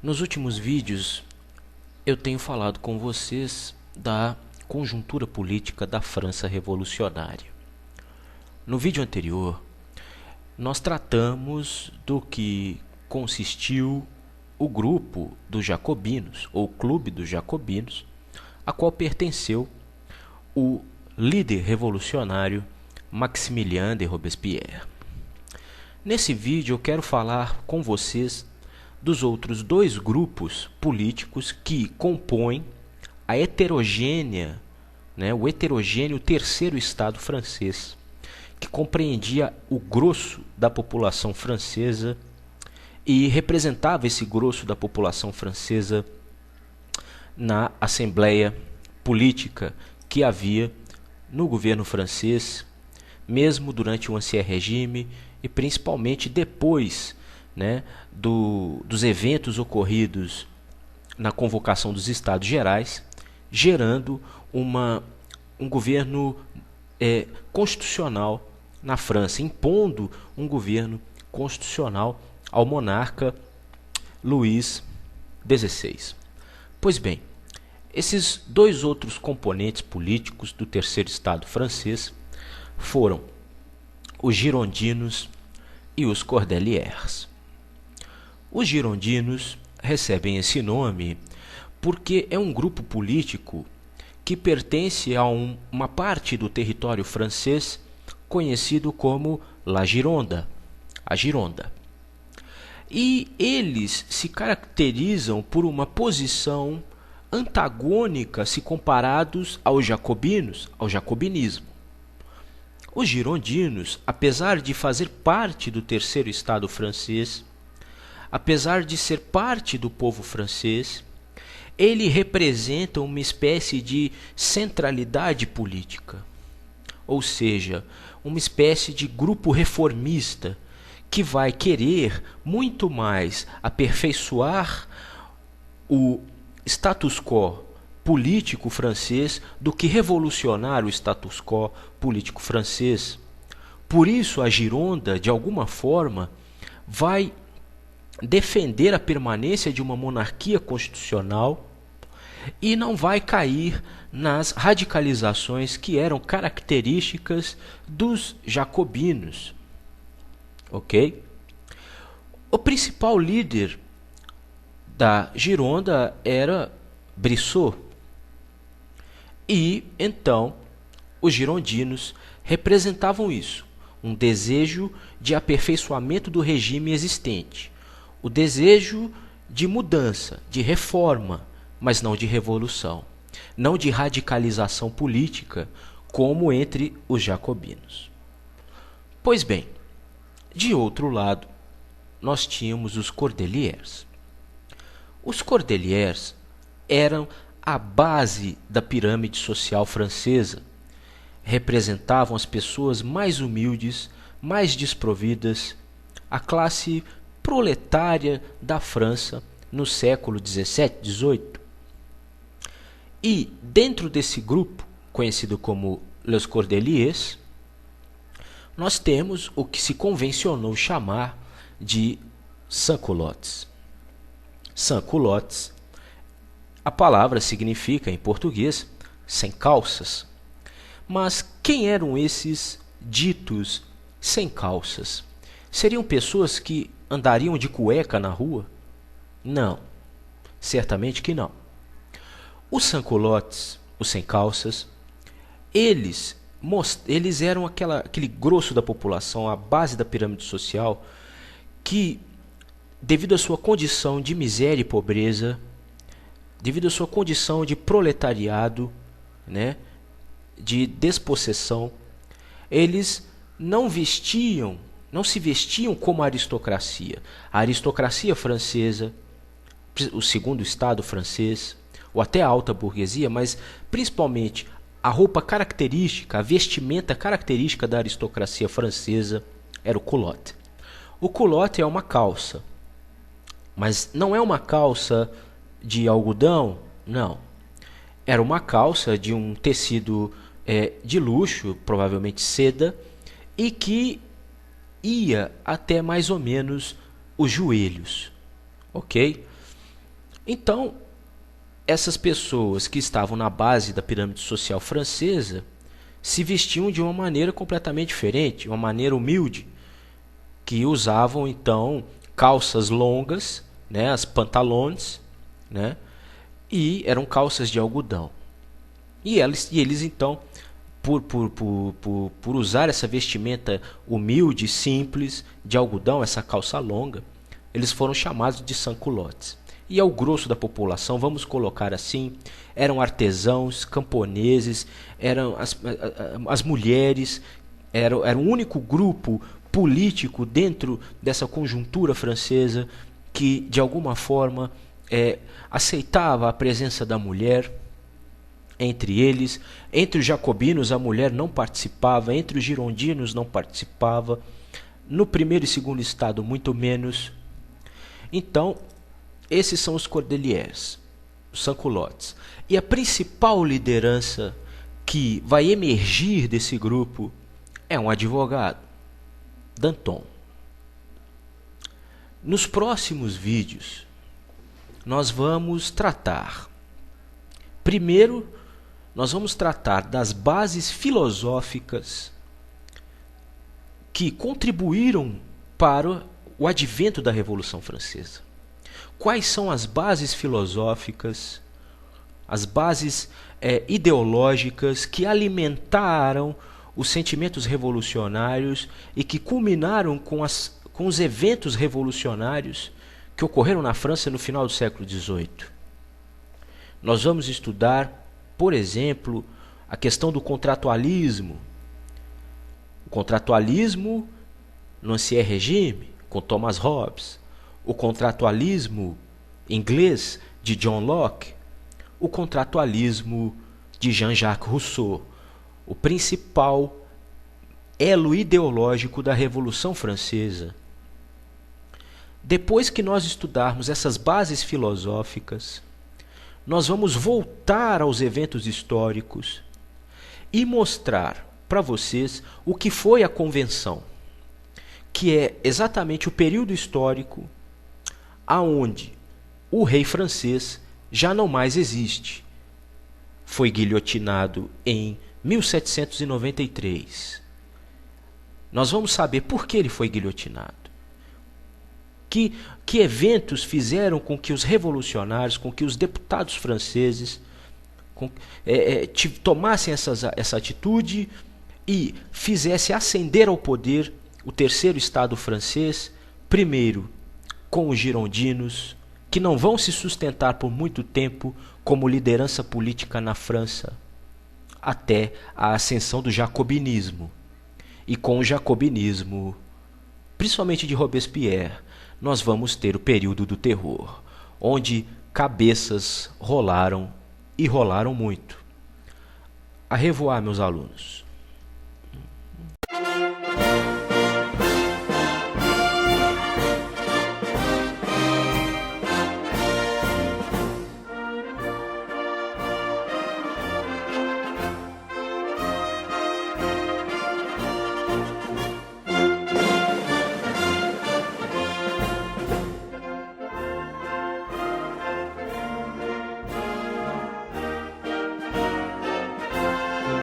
Nos últimos vídeos eu tenho falado com vocês da conjuntura política da França revolucionária. No vídeo anterior, nós tratamos do que consistiu o grupo dos Jacobinos, ou Clube dos Jacobinos, a qual pertenceu o líder revolucionário Maximilien de Robespierre. Nesse vídeo eu quero falar com vocês dos outros dois grupos políticos que compõem a heterogênea, o heterogêneo terceiro Estado francês, que compreendia o grosso da população francesa e representava esse grosso da população francesa na Assembleia Política que havia no governo francês, mesmo durante o Ancien Regime e principalmente depois dos eventos ocorridos na convocação dos Estados Gerais, gerando um governo constitucional na França, impondo um governo constitucional ao monarca Luís XVI. Pois bem, esses dois outros componentes políticos do terceiro Estado francês foram os girondinos e os cordeliers. Os girondinos recebem esse nome porque é um grupo político que pertence a uma parte do território francês conhecido como La Gironde, a Gironda. E eles se caracterizam por uma posição antagônica se comparados aos jacobinos, ao jacobinismo. Os girondinos, apesar de fazer parte do terceiro Estado francês, apesar de ser parte do povo francês, ele representa uma espécie de centralidade política, ou seja, uma espécie de grupo reformista que vai querer muito mais aperfeiçoar o status quo político francês do que revolucionar o status quo político francês. Por isso, a Gironda, de alguma forma, vai defender a permanência de uma monarquia constitucional e não vai cair nas radicalizações que eram características dos jacobinos. Ok? O principal líder da Gironda era Brissot. E então os girondinos representavam isso, um desejo de aperfeiçoamento do regime existente, o desejo de mudança, de reforma, mas não de revolução, não de radicalização política, como entre os jacobinos. Pois bem, de outro lado, nós tínhamos os cordeliers. Os cordeliers eram a base da pirâmide social francesa, representavam as pessoas mais humildes, mais desprovidas, a classe proletária da França no século 17, 18. E dentro desse grupo, conhecido como Les Cordeliers, nós temos o que se convencionou chamar de sans-culottes. Sans-culottes, a palavra significa em português sem calças. Mas quem eram esses ditos sem calças? Seriam pessoas que andariam de cueca na rua? Não, certamente que não. Os sans-culottes, os sem calças, eles eram aquele grosso da população, a base da pirâmide social, que, devido à sua condição de miséria e pobreza, devido à sua condição de proletariado, de despossessão, eles não se vestiam como a aristocracia. A aristocracia francesa, o segundo Estado francês, ou até a alta burguesia, mas principalmente a roupa característica, a vestimenta característica da aristocracia francesa era o culotte. O culotte é uma calça, mas não é uma calça de algodão, não. Era uma calça de um tecido de luxo, provavelmente seda, e que ia até mais ou menos os joelhos, ok? Então, essas pessoas que estavam na base da pirâmide social francesa se vestiam de uma maneira completamente diferente, uma maneira humilde, que usavam então calças longas, né, as pantalones, né, e eram calças de algodão. E eles então, por usar essa vestimenta humilde, simples, de algodão, essa calça longa, eles foram chamados de sans-culottes. E ao grosso da população, vamos colocar assim, eram artesãos, camponeses, eram as mulheres, era o único grupo político dentro dessa conjuntura francesa que, de alguma forma, aceitava a presença da mulher entre eles. Entre os jacobinos a mulher não participava, entre os girondinos não participava, no primeiro e segundo estado muito menos. Então, esses são os cordeliers, os sans-culottes. E a principal liderança que vai emergir desse grupo é um advogado, Danton. Nos próximos vídeos, nós vamos tratar, primeiro, nós vamos tratar das bases filosóficas que contribuíram para o advento da Revolução Francesa. Quais são as bases filosóficas, as bases ideológicas que alimentaram os sentimentos revolucionários e que culminaram com os eventos revolucionários que ocorreram na França no final do século XVIII. Nós vamos estudar, por exemplo, a questão do contratualismo. O contratualismo no Ancien Régime, com Thomas Hobbes. O contratualismo inglês de John Locke. O contratualismo de Jean-Jacques Rousseau. O principal elo ideológico da Revolução Francesa. Depois que nós estudarmos essas bases filosóficas, nós vamos voltar aos eventos históricos e mostrar para vocês o que foi a Convenção, que é exatamente o período histórico aonde o rei francês já não mais existe. Foi guilhotinado em 1793. Nós vamos saber por que ele foi guilhotinado. Que eventos fizeram com que os revolucionários, com que os deputados franceses tomassem essa atitude e fizessem ascender ao poder o terceiro estado francês, primeiro com os girondinos, que não vão se sustentar por muito tempo como liderança política na França, até a ascensão do jacobinismo. E com o jacobinismo, principalmente de Robespierre, nós vamos ter o período do terror, onde cabeças rolaram e rolaram muito. A revoar, meus alunos.